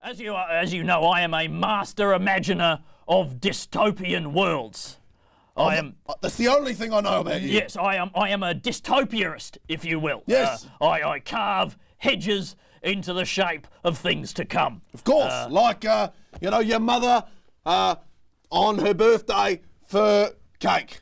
As you know, I am a master imaginer of dystopian worlds. That's the only thing I know about you. Yes, I am a dystopianist, if you will. Yes. I carve hedges into the shape of things to come. Of course, like your mother on her birthday for cake.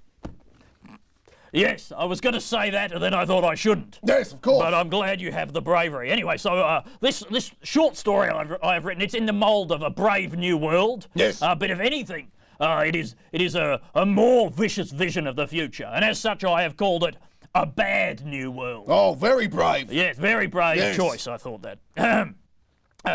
Yes, I was going to say that, and then I thought I shouldn't. Yes, of course. But I'm glad you have the bravery. Anyway, so this short story I've written, it's in the mould of a brave new world. Yes. But if anything, it is a more vicious vision of the future, and as such, I have called it a bad new world. Oh, very brave. Yes, very brave Yes. choice. I thought that.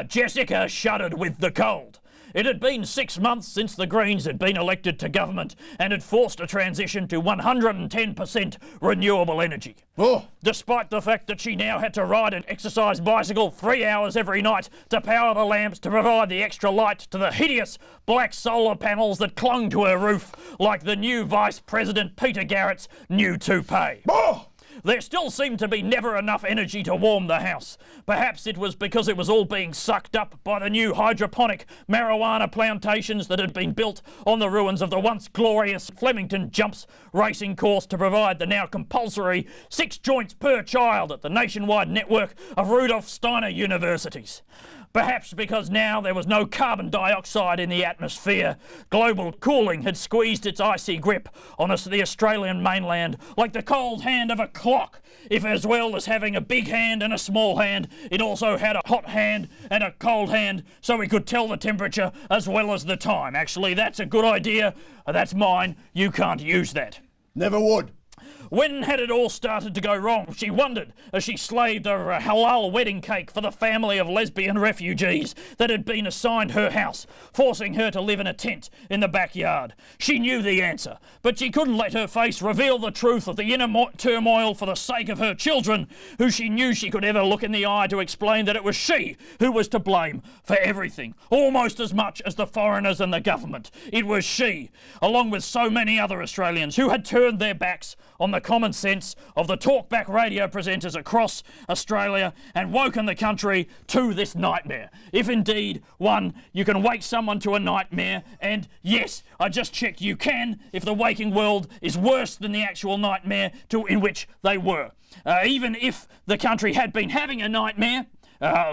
Jessica shuddered with the cold. It had been 6 months since the Greens had been elected to government and had forced a transition to 110% renewable energy. Oh. Despite the fact that she now had to ride an exercise bicycle 3 hours every night to power the lamps to provide the extra light to the hideous black solar panels that clung to her roof like the new Vice President Peter Garrett's new toupee. Oh. There still seemed to be never enough energy to warm the house. Perhaps it was because it was all being sucked up by the new hydroponic marijuana plantations that had been built on the ruins of the once glorious Flemington Jumps racing course to provide the now compulsory 6 joints per child at the nationwide network of Rudolf Steiner universities. Perhaps because now there was no carbon dioxide in the atmosphere, global cooling had squeezed its icy grip on the Australian mainland like the cold hand of a clock. If as well as having a big hand and a small hand, it also had a hot hand and a cold hand, so we could tell the temperature as well as the time. Actually, that's a good idea. That's mine. You can't use that. Never would. When had it all started to go wrong? She wondered as she slaved over a halal wedding cake for the family of lesbian refugees that had been assigned her house, forcing her to live in a tent in the backyard. She knew the answer, but she couldn't let her face reveal the truth of the inner turmoil for the sake of her children, who she knew she could ever look in the eye to explain that it was she who was to blame for everything, almost as much as the foreigners and the government. It was she, along with so many other Australians, who had turned their backs on the common sense of the talkback radio presenters across Australia and woken the country to this nightmare. If indeed, one, you can wake someone to a nightmare, and yes, I just checked, you can if the waking world is worse than the actual nightmare in which they were. Even if the country had been having a nightmare,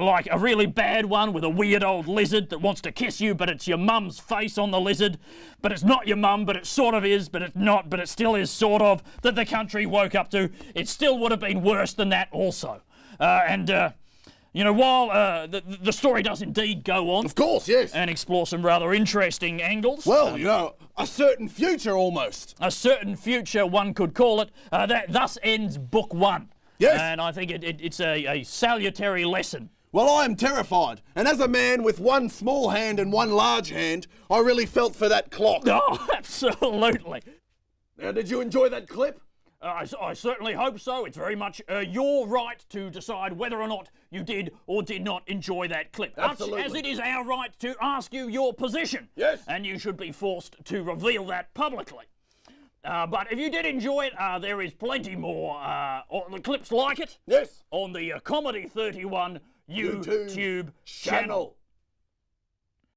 like a really bad one with a weird old lizard that wants to kiss you, but it's your mum's face on the lizard, but it's not your mum, but it sort of is, but it's not, but it still is sort of, that the country woke up to, it still would have been worse than that also. While the story does indeed go on... Of course, yes. ...and explore some rather interesting angles... Well, a certain future almost. A certain future, one could call it. That thus ends book 1. Yes. And I think it's a salutary lesson. Well, I am terrified. And as a man with one small hand and one large hand, I really felt for that clock. Oh, absolutely. Now, did you enjoy that clip? I certainly hope so. It's very much your right to decide whether or not you did or did not enjoy that clip. Absolutely. Much as it is our right to ask you your position. Yes. And you should be forced to reveal that publicly. But if you did enjoy it, there is plenty more clips like it. Yes. On the Comedy 31 YouTube channel.